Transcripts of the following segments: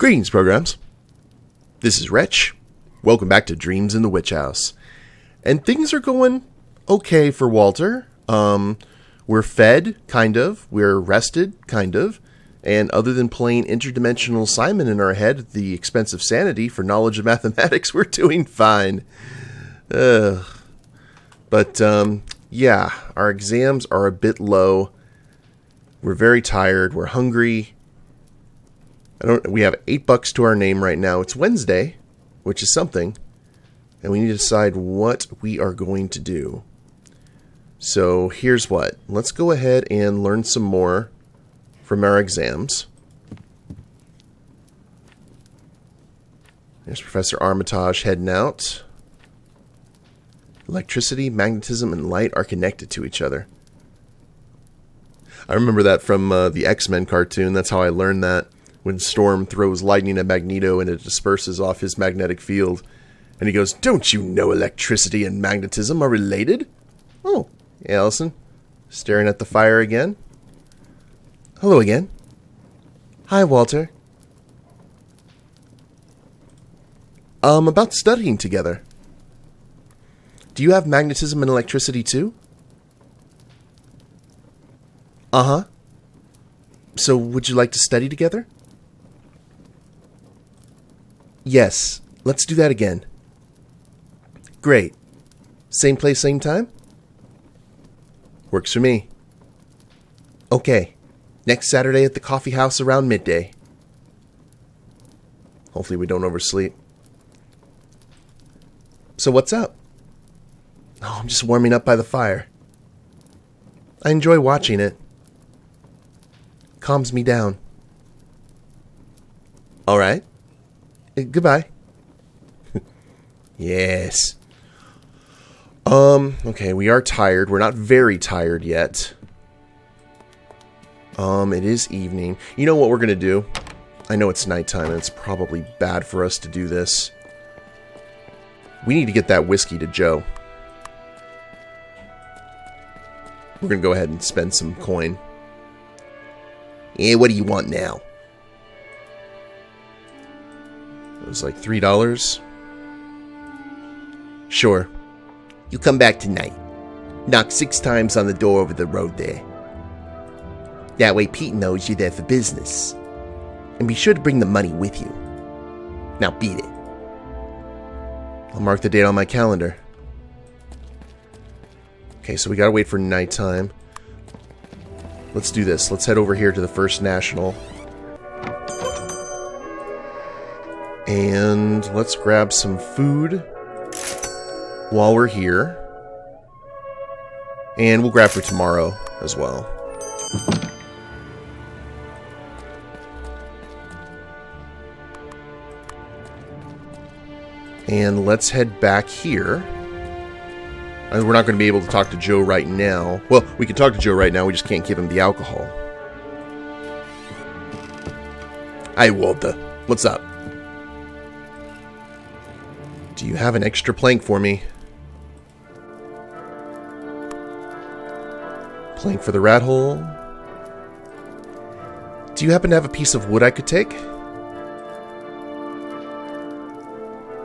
Greetings, programs. This is Wretch. Welcome back to Dreams in the Witch House. And things are going okay for Walter. We're fed, kind of. We're rested, kind of. And other than plain interdimensional Simon in our head at the expense of sanity for knowledge of mathematics, we're doing fine. Yeah, our exams are a bit low. We're very tired. We're hungry. We have $8 to our name right now. It's Wednesday, which is something. And we need to decide what we are going to do. So here's what. Let's go ahead and learn some more from our exams. There's Professor Armitage heading out. Electricity, magnetism, and light are connected to each other. I remember that from the X-Men cartoon. That's how I learned that. When Storm throws lightning at Magneto and it disperses off his magnetic field. And he goes, "Don't you know electricity and magnetism are related?" Oh, Allison. Staring at the fire again. Hello again. Hi, Walter. About studying together. Do you have magnetism and electricity too? Uh-huh. So would you like to study together? Yes, let's do that again. Great. Same place, same time? Works for me. Okay. Next Saturday at the coffee house around midday. Hopefully we don't oversleep. So what's up? Oh, I'm just warming up by the fire. I enjoy watching it. Calms me down. All right. Goodbye. Yes. Okay, we are tired. We're not very tired yet. It is evening. You know what we're gonna do? I know it's nighttime and it's probably bad for us to do this. We need to get that whiskey to Joe. We're gonna go ahead and spend some coin. What do you want now? It was like $3. Sure. You come back tonight. Knock 6 times on the door over the road there. That way Pete knows you're there for business. And be sure to bring the money with you. Now beat it. I'll mark the date on my calendar. Okay, so we gotta wait for nighttime. Let's do this. Let's head over here to the First National. And let's grab some food while we're here. And we'll grab for tomorrow as well. And let's head back here. We're not going to be able to talk to Joe right now. Well, we can talk to Joe right now, we just can't give him the alcohol. Hi, Walter. What's up? Do you have an extra plank for me? Plank for the rat hole? Do you happen to have a piece of wood I could take?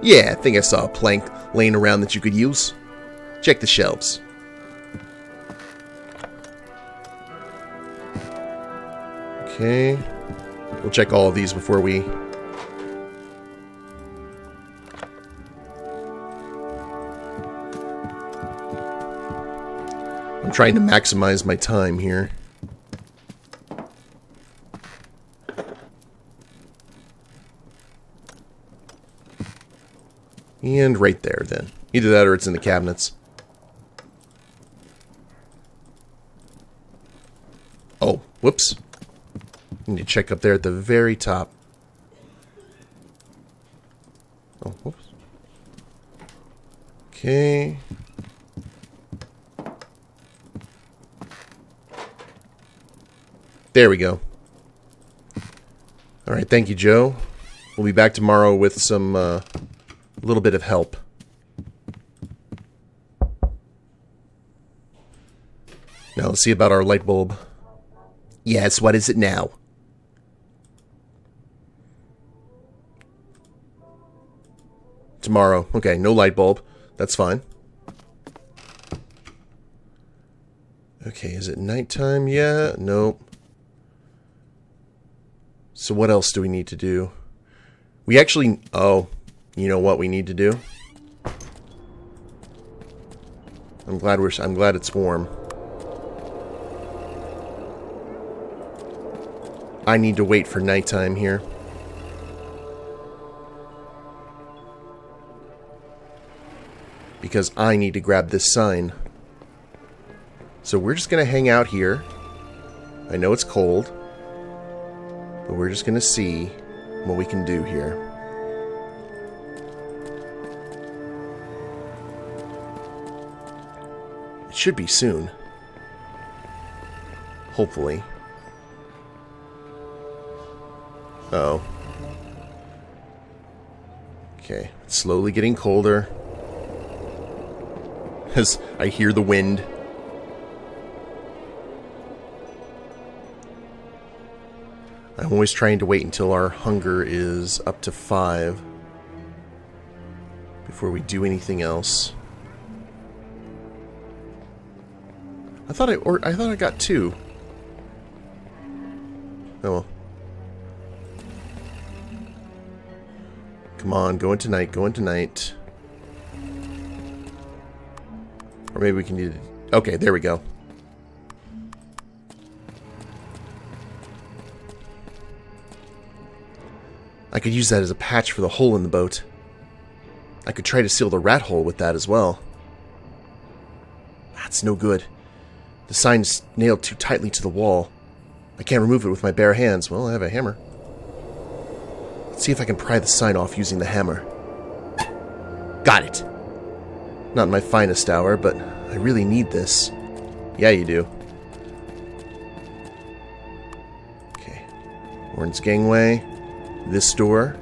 Yeah, I think I saw a plank laying around that you could use. Check the shelves. Okay. We'll check all of these before we... I'm trying to maximize my time here. And right there, then. Either that or it's in the cabinets. Oh, whoops. I need to check up there at the very top. Oh, whoops. Okay. There we go. Alright, thank you, Joe. We'll be back tomorrow with some, little bit of help. Now let's see about our light bulb. Yes, what is it now? Tomorrow. Okay, no light bulb. That's fine. Okay, is it nighttime yet? Nope. So what else do we need to do? We actually... Oh, you know what we need to do? I'm glad it's warm. I need to wait for nighttime here. Because I need to grab this sign. So we're just going to hang out here. I know it's cold. But we're just going to see what we can do here. It should be soon. Hopefully. Uh-oh. Okay, it's slowly getting colder. As I hear the wind. I'm always trying to wait until our hunger is up to 5 before we do anything else. I thought I got 2. Oh well. Come on, go into night, go into night. Or maybe we can do... Okay, there we go. I could use that as a patch for the hole in the boat. I could try to seal the rat hole with that as well. That's no good. The sign's nailed too tightly to the wall. I can't remove it with my bare hands. Well, I have a hammer. Let's see if I can pry the sign off using the hammer. Got it! Not my finest hour, but I really need this. Yeah, you do. Okay. Warren's gangway. This door.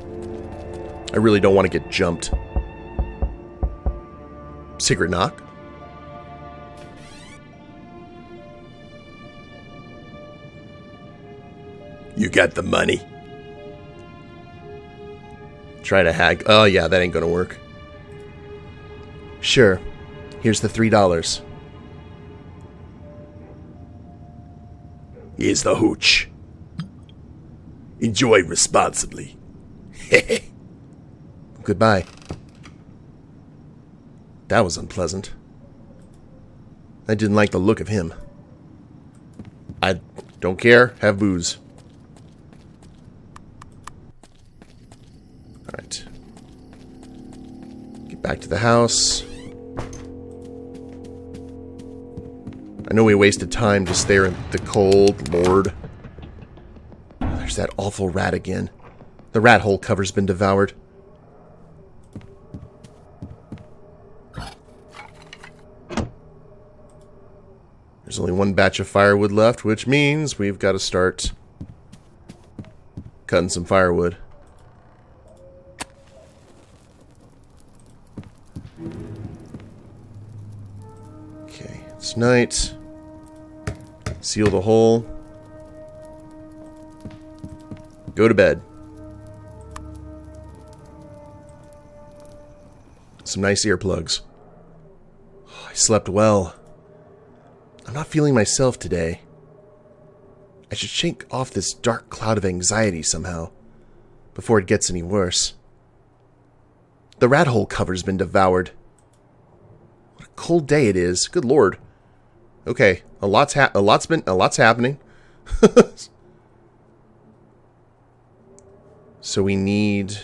I really don't want to get jumped. Secret knock. You got the money. Try to hack. Oh, yeah, that ain't gonna work. Sure. Here's the $3. Here's the hooch. Enjoy responsibly. Goodbye. That was unpleasant. I didn't like the look of him. I don't care. Have booze. Alright. Get back to the house. I know we wasted time just there in the cold, Lord. There's that awful rat again. The rat hole cover's been devoured. There's only one batch of firewood left, which means we've got to start cutting some firewood. Okay, it's night. Seal the hole. Go to bed. Some nice earplugs. Oh, I slept well. I'm not feeling myself today. I should shake off this dark cloud of anxiety somehow, before it gets any worse. The rat hole cover's been devoured. What a cold day it is. Good Lord. Okay, a lot's happening. So we need...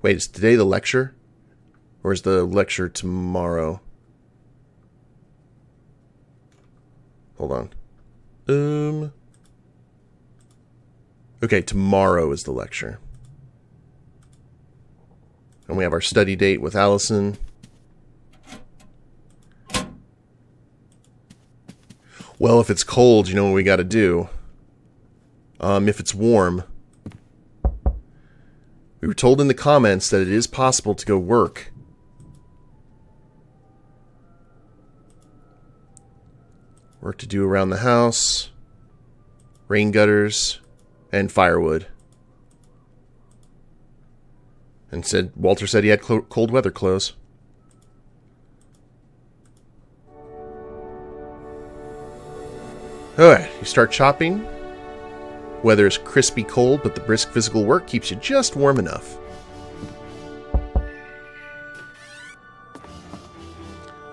Wait, is today the lecture? Or is the lecture tomorrow? Hold on. Okay, tomorrow is the lecture. And we have our study date with Allison. Well, if it's cold, you know what we gotta do. If it's warm... We were told in the comments that it is possible to go work. Work to do around the house. Rain gutters. And firewood. And Walter said he had cold weather clothes. Alright, you start chopping. Weather is crispy cold, but the brisk physical work keeps you just warm enough.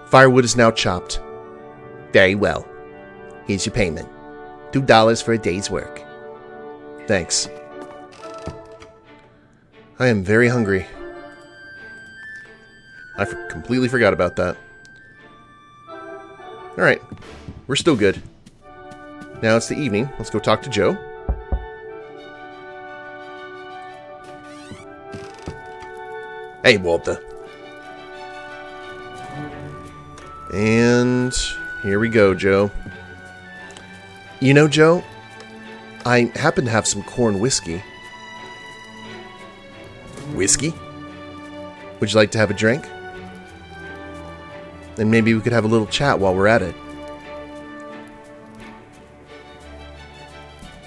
Firewood is now chopped. Very well. Here's your payment. $2 for a day's work. Thanks. I am very hungry. I completely forgot about that. Alright. We're still good. Now it's the evening. Let's go talk to Joe. Hey, Walter. And here we go, Joe. You know, Joe, I happen to have some corn whiskey. Whiskey? Would you like to have a drink? And maybe we could have a little chat while we're at it.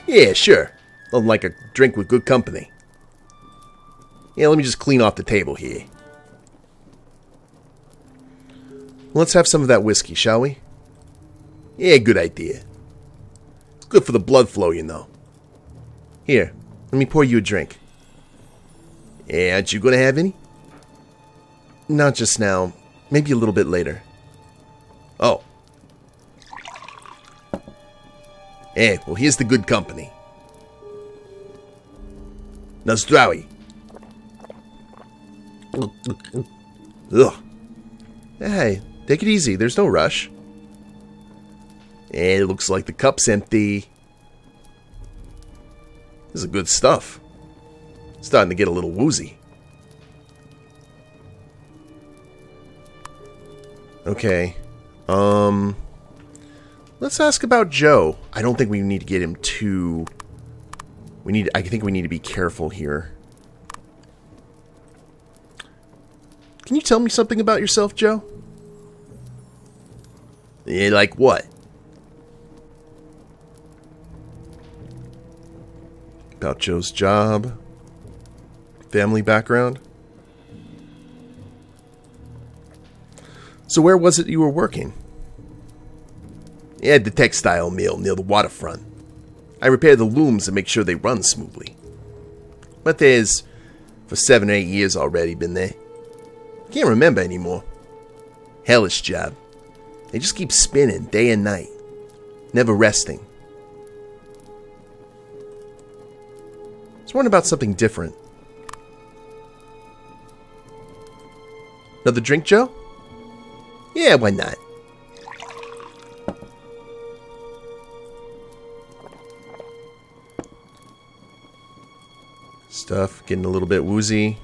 Yeah, sure. I'd like a drink with good company. Yeah, let me just clean off the table here. Let's have some of that whiskey, shall we? Yeah, good idea. It's good for the blood flow, you know. Here, let me pour you a drink. Yeah, aren't you going to have any? Not just now. Maybe a little bit later. Oh. Eh, well, here's the good company. Nazdrawi. Ugh. Hey, take it easy. There's no rush. Eh, it looks like the cup's empty. This is good stuff. Starting to get a little woozy. Okay. Let's ask about Joe. I don't think we need to get him too... I think we need to be careful here. Can you tell me something about yourself, Joe? Yeah, like what? About Joe's job, family background. So where was it you were working? Yeah, at the textile mill near the waterfront. I repair the looms and make sure they run smoothly. But there's, for 7 or 8 years already, been there. Can't remember anymore. Hellish job. They just keep spinning day and night. Never resting. I was wondering about something different. Another drink, Joe? Yeah, why not? Stuff getting a little bit woozy.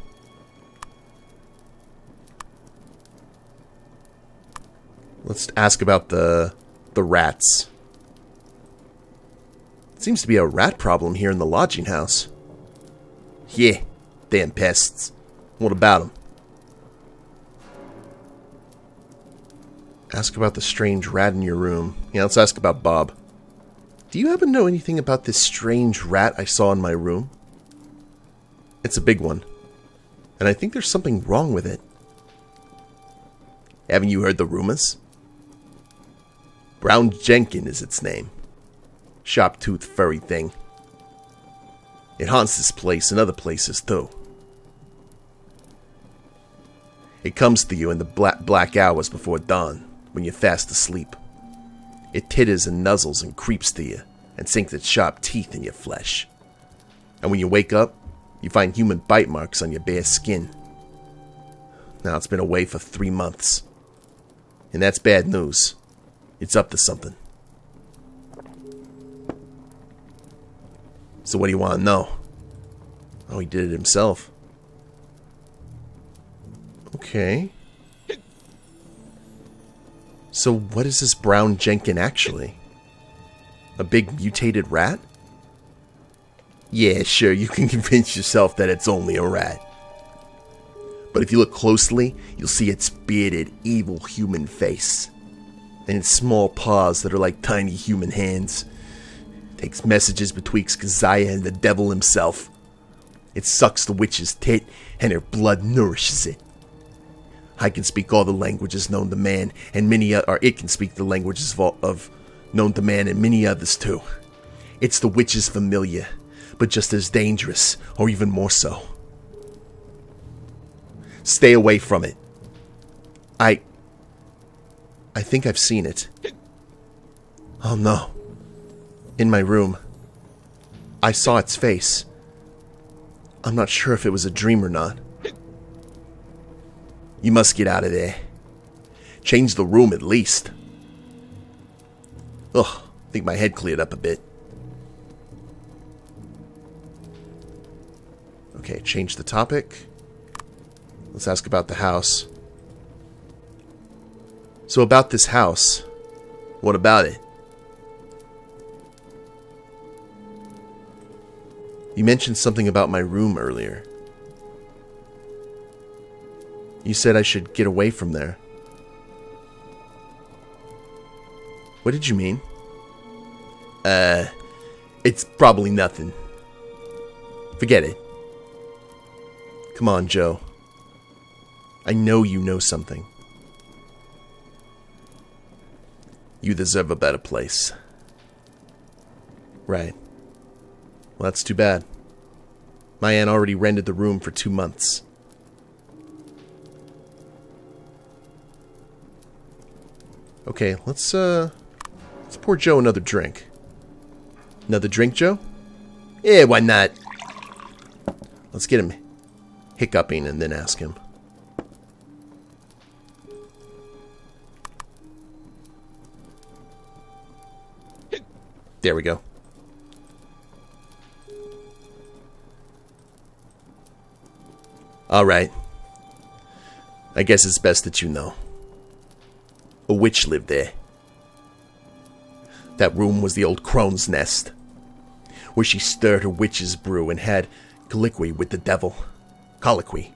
Let's ask about the rats. It seems to be a rat problem here in the lodging house. Yeah, damn pests. What about them? Ask about the strange rat in your room. Yeah, let's ask about Bob. Do you happen to know anything about this strange rat I saw in my room? It's a big one. And I think there's something wrong with it. Haven't you heard the rumors? Brown Jenkin is its name. Sharp-toothed furry thing. It haunts this place and other places too. It comes to you in the black hours before dawn, when you're fast asleep. It titters and nuzzles and creeps to you, and sinks its sharp teeth in your flesh. And when you wake up, you find human bite marks on your bare skin. Now it's been away for 3 months. And that's bad news. It's up to something. So what do you want to know? Oh, he did it himself. Okay. So what is this Brown Jenkin actually? A big mutated rat? Yeah, sure, you can convince yourself that it's only a rat. But if you look closely, you'll see its bearded, evil human face. And its small paws that are like tiny human hands. It takes messages betwixt Keziah and the devil himself. It sucks the witch's tit, and her blood nourishes it. I can speak all the languages known to man, and it can speak the languages of known to man and many others too. It's the witch's familiar, but just as dangerous, or even more so. Stay away from it. I think I've seen it. Oh no. In my room. I saw its face. I'm not sure if it was a dream or not. You must get out of there. Change the room at least. Ugh, I think my head cleared up a bit. Okay, change the topic. Let's ask about the house. So about this house, what about it? You mentioned something about my room earlier. You said I should get away from there. What did you mean? It's probably nothing. Forget it. Come on, Joe. I know you know something. You deserve a better place. Right. Well, that's too bad. My aunt already rented the room for 2 months. Okay, let's pour Joe another drink. Another drink, Joe? Yeah, why not? Let's get him hiccuping and then ask him. There we go. Alright. I guess it's best that you know. A witch lived there. That room was the old crone's nest, where she stirred her witch's brew and had colloquy with the devil. Colloquy.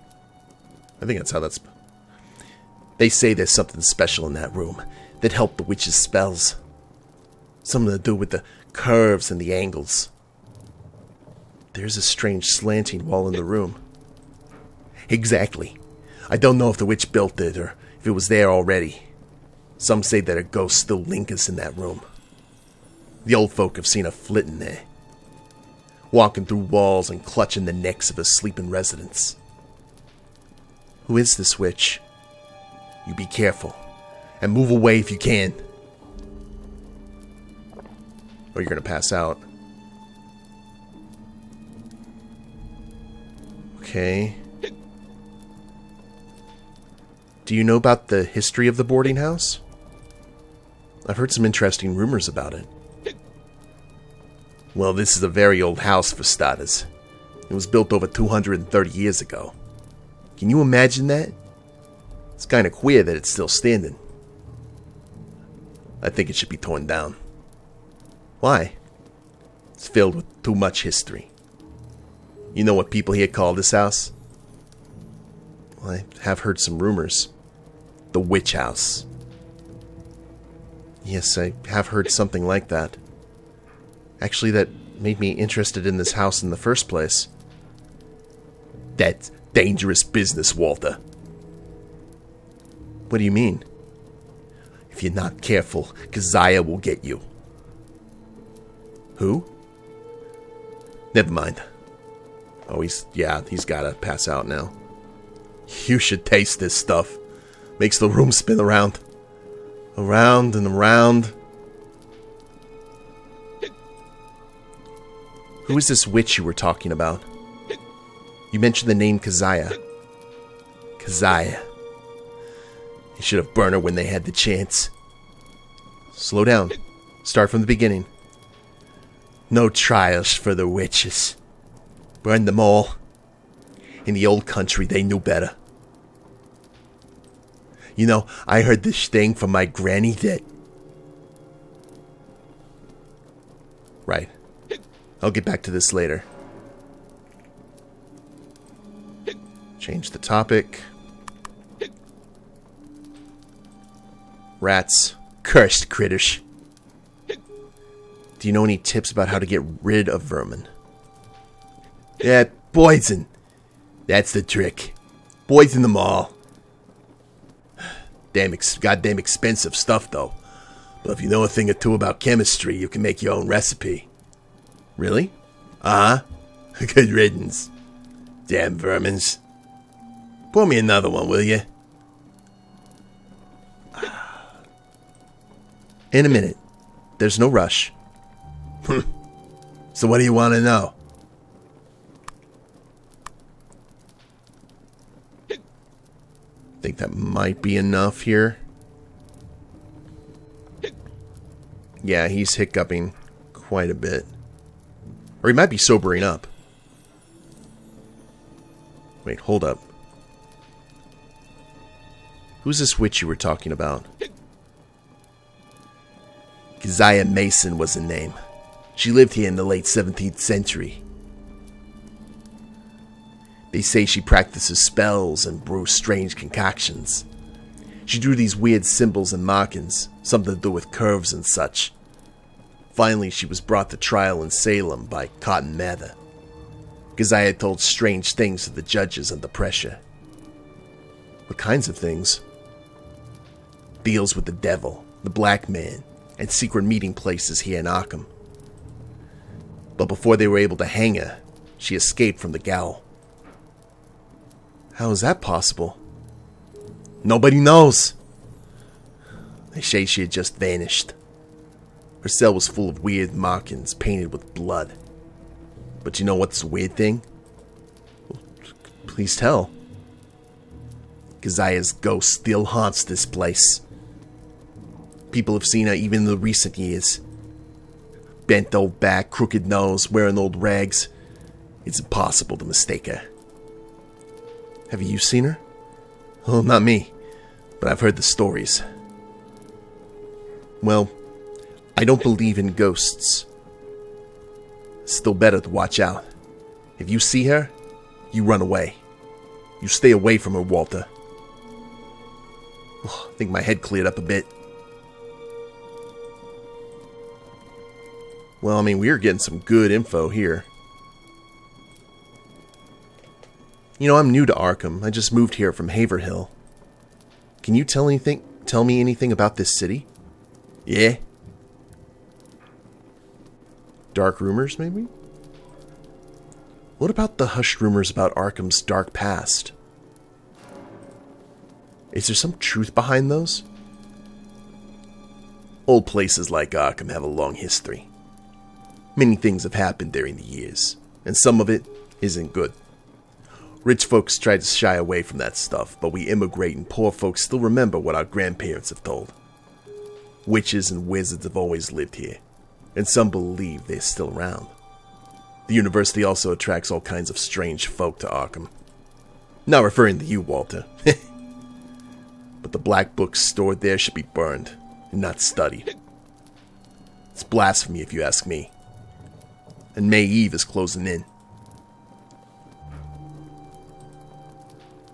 I think that's how that's... They say there's something special in that room that helped the witch's spells. Something to do with the curves and the angles. There's a strange slanting wall in the room. Exactly. I don't know if the witch built it or if it was there already. Some say that a ghost still lingers in that room. The old folk have seen her flitting there, walking through walls and clutching the necks of her sleeping residents. Who is this witch? You be careful, and move away if you can. Or you're gonna pass out. Okay. Do you know about the history of the boarding house? I've heard some interesting rumors about it. Well, this is a very old house for starters. It was built over 230 years ago. Can you imagine that? It's kind of queer that it's still standing. I think it should be torn down. Why? It's filled with too much history. You know what people here call this house? Well, I have heard some rumors. The witch house. Yes, I have heard something like that. Actually, that made me interested in this house in the first place. That's dangerous business, Walter. What do you mean? If you're not careful, Keziah will get you. Who? Never mind. Oh, he's gotta pass out now. You should taste this stuff. Makes the room spin around. Around and around. Who is this witch you were talking about? You mentioned the name Keziah. Keziah. They should have burned her when they had the chance. Slow down. Start from the beginning. No trials for the witches. Burn them all. In the old country, they knew better. You know, I heard this thing from my granny that... Right. I'll get back to this later. Change the topic. Rats. Cursed critters. Do you know any tips about how to get rid of vermin? Yeah, Poison. That's the trick. Poison them all. Goddamn expensive stuff, though. But if you know a thing or two about chemistry, you can make your own recipe. Really? Uh-huh. Good riddance. Damn vermins. Pour me another one, will you? In a minute. There's no rush. So what do you want to know? Think that might be enough here. Yeah, he's hiccuping quite a bit. Or he might be sobering up. Wait, hold up. Who's this witch you were talking about? Keziah Mason was her name. She lived here in the late 17th century. They say she practices spells and brews strange concoctions. She drew these weird symbols and markings, something to do with curves and such. Finally, she was brought to trial in Salem by Cotton Mather. Keziah had told strange things to the judges under pressure. What kinds of things? Deals with the devil, the black man, and secret meeting places here in Arkham. But before they were able to hang her, she escaped from the gaol. How is that possible? Nobody knows. They say she had just vanished. Her cell was full of weird markings painted with blood. But you know what's the weird thing? Please tell. Keziah's ghost still haunts this place. People have seen her even in the recent years. Bent old back, crooked nose, wearing old rags. It's impossible to mistake her. Have you seen her? Oh, not me. But I've heard the stories. Well, I don't believe in ghosts. Still better to watch out. If you see her, you run away. You stay away from her, Walter. Oh, I think my head cleared up a bit. Well, I mean, we're getting some good info here. You know, I'm new to Arkham. I just moved here from Haverhill. Can you tell me anything about this city? Yeah. Dark rumors, maybe? What about the hushed rumors about Arkham's dark past? Is there some truth behind those? Old places like Arkham have a long history. Many things have happened during the years, and some of it isn't good. Rich folks try to shy away from that stuff, but we immigrate and poor folks still remember what our grandparents have told. Witches and wizards have always lived here, and some believe they're still around. The university also attracts all kinds of strange folk to Arkham. Not referring to you, Walter. But the black books stored there should be burned, and not studied. It's blasphemy if you ask me. And May Eve is closing in.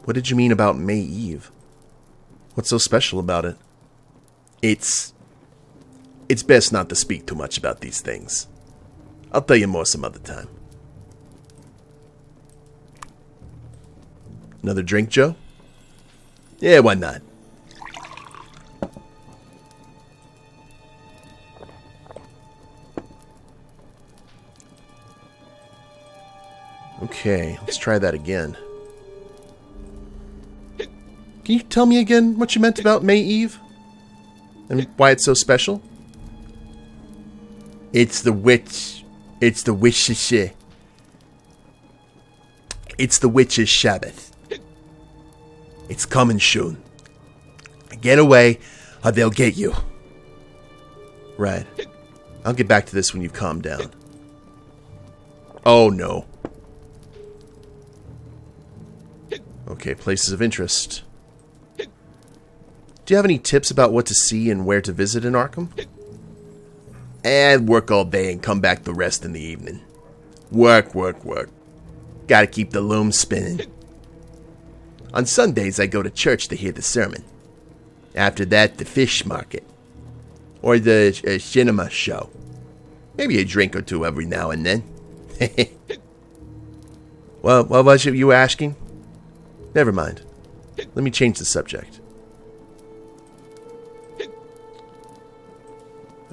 What did you mean about May Eve? What's so special about it? It's best not to speak too much about these things. I'll tell you more some other time. Another drink, Joe? Yeah, why not? Okay, let's try that again. Can you tell me again what you meant about May Eve? And why it's so special? It's the witch. It's the witch's. It's the witch's Sabbath. It's coming soon. Get away, or they'll get you. Right. I'll get back to this when you've calmed down. Oh no. Okay, places of interest. Do you have any tips about what to see and where to visit in Arkham? I'd work all day and come back the rest in the evening. Work, work, work. Gotta keep the loom spinning. On Sundays, I go to church to hear the sermon. After that, the fish market. Or the cinema show. Maybe a drink or two every now and then. what was it you were asking? Never mind. Let me change the subject.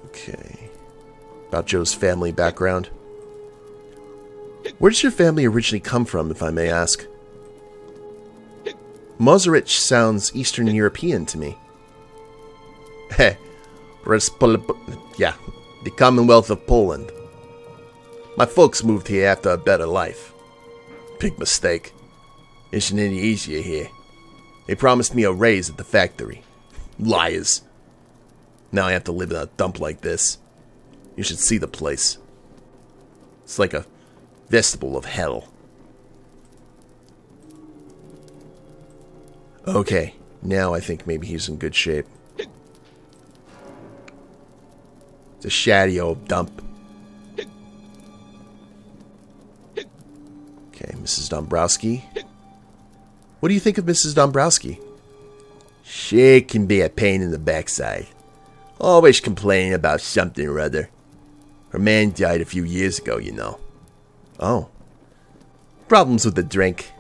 Okay. About Joe's family background. Where does your family originally come from, if I may ask? Wretch sounds Eastern European to me. Heh. Yeah, the Commonwealth of Poland. My folks moved here after a better life. Big mistake. Isn't any easier here. They promised me a raise at the factory. Liars. Now I have to live in a dump like this. You should see the place. It's like a vestibule of hell. Okay, now I think maybe he's in good shape. It's a shabby old dump. Okay, Mrs. Dombrowski. What do you think of Mrs. Dombrowski? She can be a pain in the backside. Always complaining about something or other. Her man died a few years ago, you know. Oh. Problems with the drink.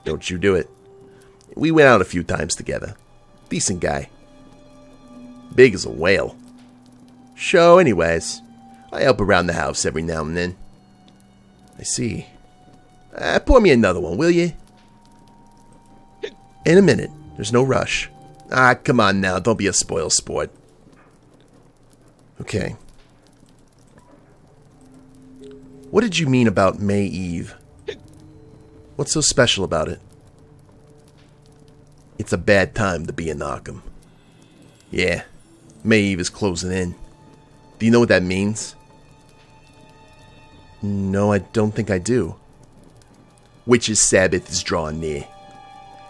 Don't you do it. We went out a few times together. Decent guy. Big as a whale. So, anyways, I help around the house every now and then. I see. Pour me another one, will you? In a minute. There's no rush. Come on now. Don't be a spoil sport. Okay. What did you mean about May Eve? What's so special about it? It's a bad time to be in Arkham. Yeah, May Eve is closing in. Do you know what that means? No, I don't think I do. Witch's Sabbath is drawing near.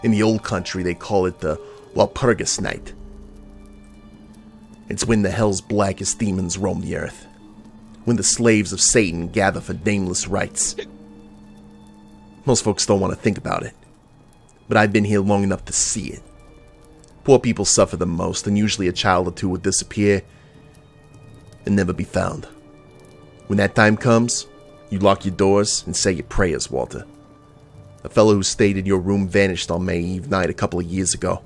In the old country, they call it the Walpurgis Night. It's when the hell's blackest demons roam the earth. When the slaves of Satan gather for nameless rites. Most folks don't want to think about it. But I've been here long enough to see it. Poor people suffer the most, and usually a child or two will disappear and never be found. When that time comes, you lock your doors and say your prayers, Walter. A fellow who stayed in your room vanished on May Eve night a couple of years ago.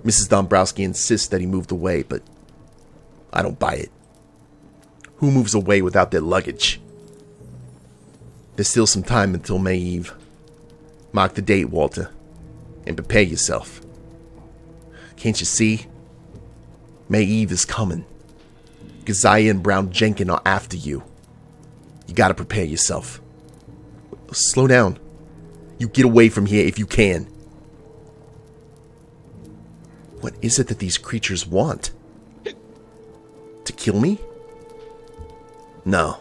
Mrs. Dombrowski insists that he moved away, but I don't buy it. Who moves away without their luggage? There's still some time until May Eve. Mark the date, Walter, and prepare yourself. Can't you see? May Eve is coming. Keziah and Brown Jenkins are after you. You gotta prepare yourself. Slow down. You get away from here if you can. What is it that these creatures want? To kill me? No.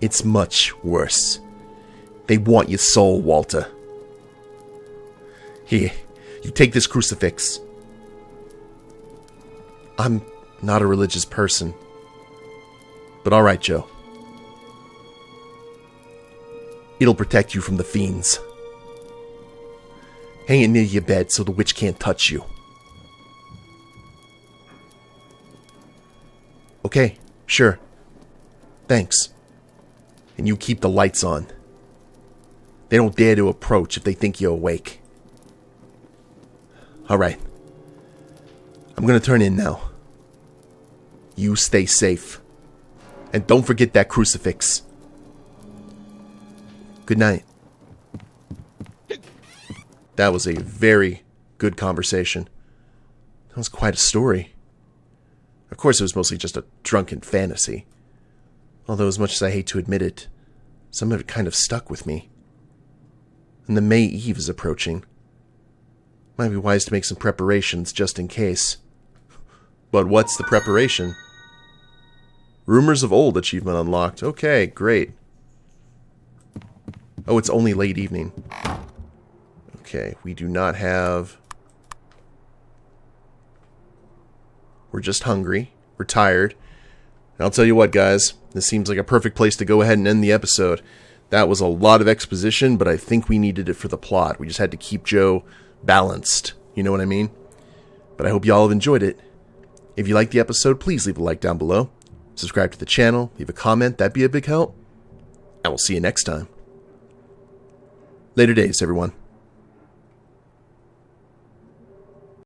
It's much worse. They want your soul, Walter. Here, you take this crucifix. I'm not a religious person. But alright, Joe. It'll protect you from the fiends. Hang it near your bed so the witch can't touch you. Okay, sure. Thanks. And you keep the lights on. They don't dare to approach if they think you're awake. Alright. I'm gonna turn in now. You stay safe. And don't forget that crucifix. Good night. That was a very good conversation. That was quite a story. Of course, it was mostly just a drunken fantasy. Although, as much as I hate to admit it, some of it kind of stuck with me. And the May Eve is approaching. Might be wise to make some preparations just in case. But what's the preparation? Rumors of Old achievement unlocked. Okay, great. Oh, it's only late evening. Okay, we do not have... We're just hungry. We're tired. And I'll tell you what, guys. This seems like a perfect place to go ahead and end the episode. That was a lot of exposition, but I think we needed it for the plot. We just had to keep Joe balanced. You know what I mean? But I hope y'all have enjoyed it. If you liked the episode, please leave a like down below. Subscribe to the channel. Leave a comment. That'd be a big help. I will see you next time. Later days, everyone.